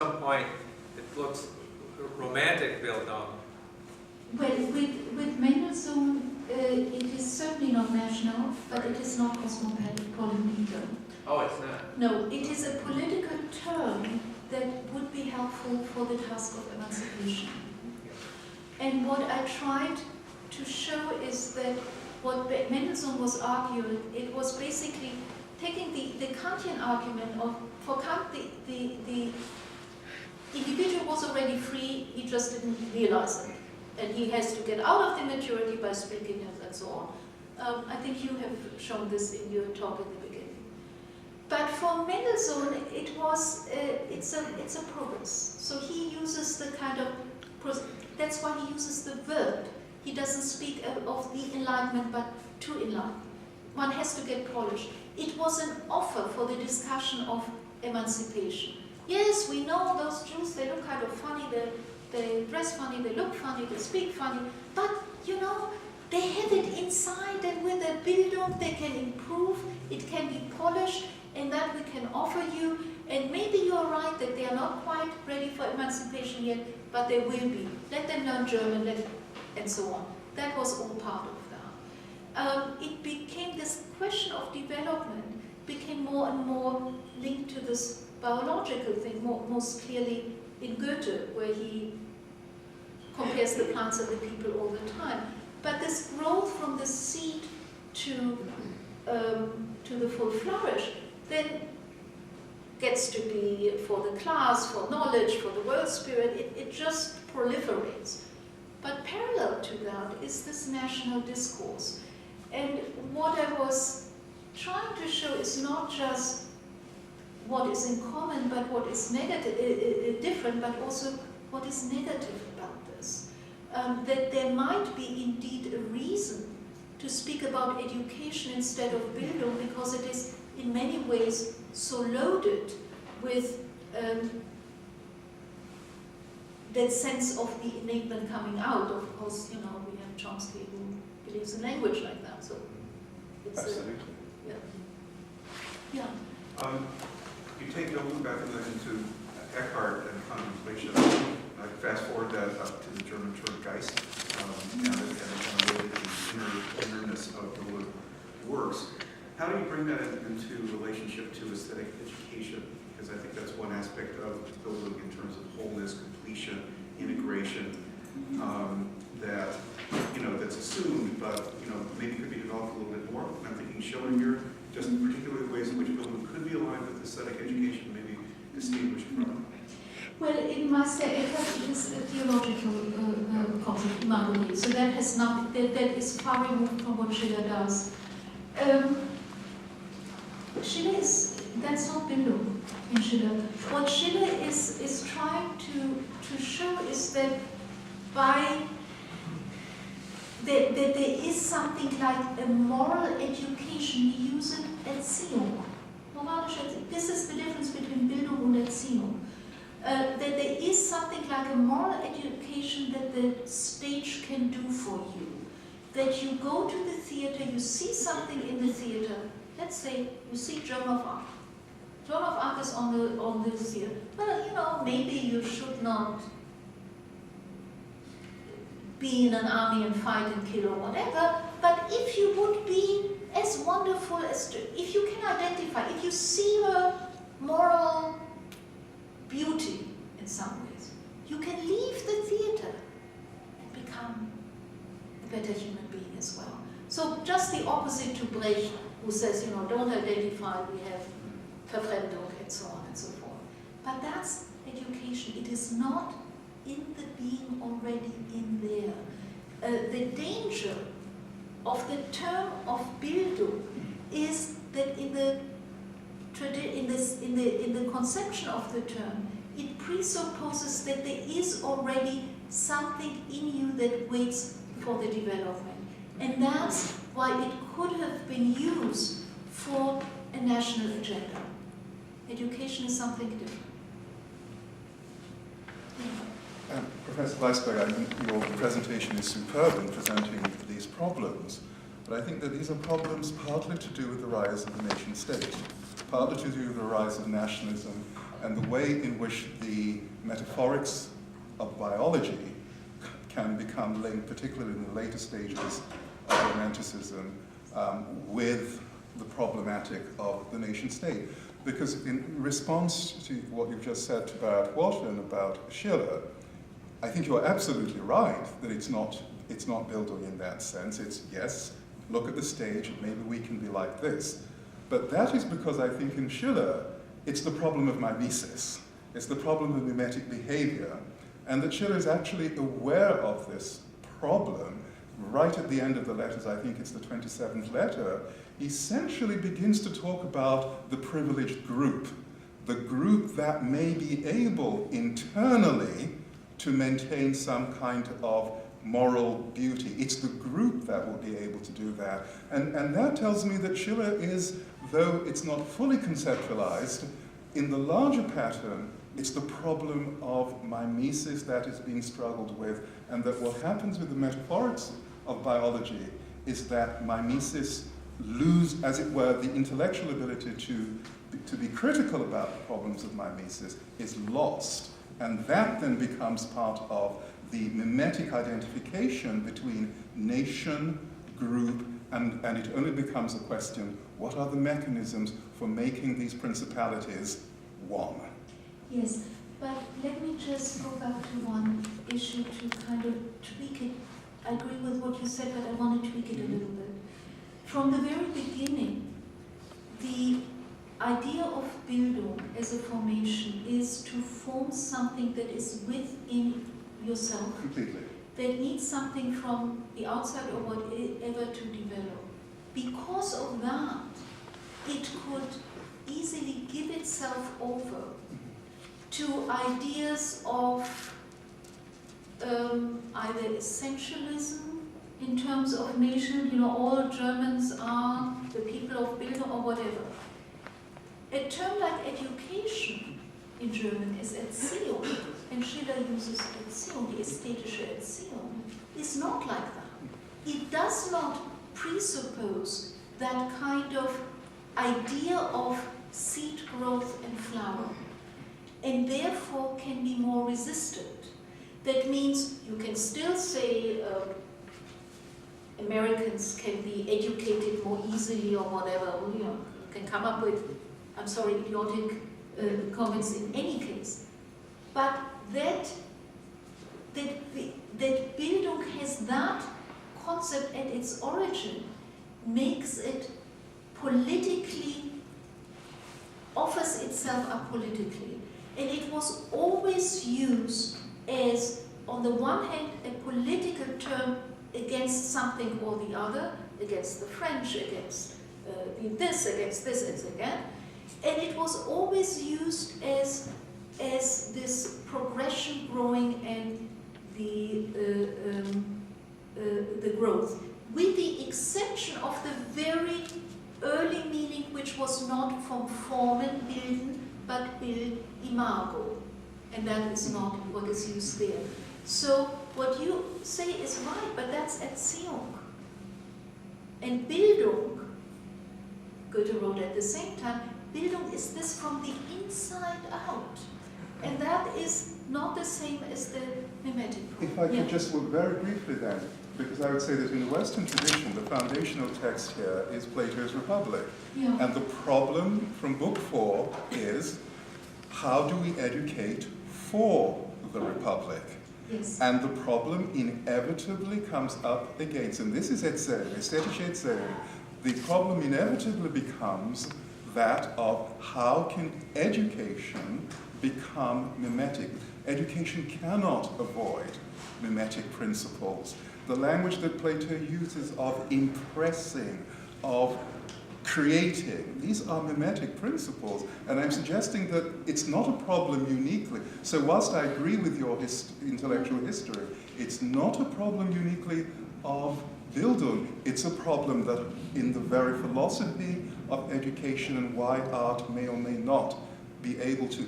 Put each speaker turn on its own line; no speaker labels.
some point it looks romantic built on.
Well, with Mendelssohn, it is certainly not national, but it is not cosmopolitan either.
Oh, it's not?
No, it is a political term that would be helpful for the task of emancipation. And what I tried to show is that what Mendelssohn was arguing, it was basically taking the Kantian argument of, for Kant, the individual was already free, he just didn't realize it. And he has to get out of the maturity by speaking and so on. I think you have shown this in your talk in the beginning. But for Mendelssohn, it was it's a progress. So he uses the kind of that's why he uses the verb. He doesn't speak of the enlightenment, but to enlighten. One has to get polished. It was an offer for the discussion of emancipation. Yes, we know those Jews, they look kind of funny, they dress funny, they look funny, they speak funny, but you know, they have it inside, and with a Bildung they can improve, it can be polished, and that we can offer you. And maybe you're right that they are not quite ready for emancipation yet, but they will be. Let them learn German, and so on. That was all part of that. It became this question of development, became more and more linked to this biological thing, most clearly in Goethe, where he compares the plants and the people all the time. But this growth from the seed to the full flourish then gets to be for the class, for knowledge, for the world spirit, it just proliferates. But parallel to that is this national discourse. And what I was trying to show is not just what is in common, but what is negative, different, but also what is negative about this. That there might be indeed a reason to speak about education instead of Bildung, because it is in many ways so loaded with that sense of the enlightenment coming out. Of course, you know, we have Chomsky who believes in language like that. So it's
absolutely.
Yeah.
You take Bildung back into Eckhart and contemplation. I fast forward that up to the German term Geist, and the way that the innerness of Bildung works. How do you bring that into relationship to aesthetic education? Because I think that's one aspect of Bildung in terms of wholeness, completion, integration, that, you know, that's assumed, but, you know, maybe could be developed a little bit more. I'm thinking Schiller here, just particularly the ways in which Bildung could be aligned with aesthetic education, maybe distinguished from.
Well, in my Eckhart is a theological concept, imagery, so that has not, that is far removed from what Schiller does. Schiller is, that's not Bildung in Schiller. What Schiller is trying to show is that by that there is something like a moral education, we use it Erziehung. This is the difference between Bildung and Erziehung. That there is something like a moral education that the stage can do for you. That you go to the theater, you see something in the theater. Let's say you see Joan of Arc. Joan of Arc is on the theater. Well, you know, maybe you should not be in an army and fight and kill or whatever, but if you would be as wonderful as, if you can identify, if you see her moral beauty in some ways, you can leave the theater and become a better human being as well. So just the opposite to Brecht, who says, you know, don't identify, we have Verfremdung and so on and so forth. But that's education. It is not in the being already in there. The danger of the term of Bildung is that in the conception of the term, it presupposes that there is already something in you that waits for the development. And that's why it could have been used for a national agenda. Education is something different.
Professor Weissberg, I think your presentation is superb in presenting these problems, but I think that these are problems partly to do with the rise of the nation state, partly to do with the rise of nationalism and the way in which the metaphorics of biology can become linked, particularly in the later stages of Romanticism, with the problematic of the nation state. Because in response to what you've just said about Walter and about Schiller, I think you're absolutely right that it's not Bildung in that sense. It's, yes, look at the stage, maybe we can be like this. But that is because I think in Schiller, it's the problem of mimesis. It's the problem of mimetic behavior. And that Schiller is actually aware of this problem. Right at the end of the letters, I think it's the 27th letter, he essentially begins to talk about the privileged group, the group that may be able internally to maintain some kind of moral beauty. It's the group that will be able to do that. And that tells me that Schiller is, though it's not fully conceptualized, in the larger pattern, it's the problem of mimesis that is being struggled with, and that what happens with the metaphorics of biology is that mimesis lose, as it were, the intellectual ability to be critical about the problems of mimesis is lost. And that then becomes part of the mimetic identification between nation, group, and it only becomes a question, what are the mechanisms for making these principalities one?
Yes, but let me just go back to one issue to kind of tweak it. I agree with what you said, but I want to tweak it a little bit. From the very beginning, the idea of Bildung as a formation is to form something that is within yourself,
Completely.
that needs something from the outside or whatever to develop. Because of that, it could easily give itself over to ideas of either essentialism in terms of nation, all Germans are the people of Bildung or whatever. A term like education in German is Erziehung, and Schiller uses Erziehung, the ästhetische Erziehung, is not like that. It does not presuppose that kind of idea of seed growth and flower, and therefore can be more resistant. That means you can still say Americans can be educated more easily or whatever, you can come up with, I'm sorry, idiotic comments in any case. But that Bildung has that concept at its origin makes it politically, offers itself up politically. And it was always used as, on the one hand, a political term against something or the other, against the French, against this, again. And it was always used as this progression growing and the growth, with the exception of the very early meaning, which was not from Formen bilden, but Bild imago, and that is not what is used there. So what you say is right, but that's Erziehung. And Bildung, Goethe wrote at the same time, Bildung is this from the inside out. And that is not the same as the mimetic.
If I could just look very briefly then, because I would say that in the Western tradition, the foundational text here is Plato's Republic.
Yeah.
And the problem from Book 4 is, how do we educate for the Republic?
Yes.
And the problem inevitably comes up against, and this is Erziehung, aesthetische Erziehung, the problem inevitably becomes that of how can education become mimetic. Education cannot avoid mimetic principles. The language that Plato uses of impressing, of creating, these are mimetic principles, and I'm suggesting that it's not a problem uniquely. So whilst I agree with your intellectual history, it's not a problem uniquely of Bildung, it's a problem that in the very philosophy of education and why art may or may not be able to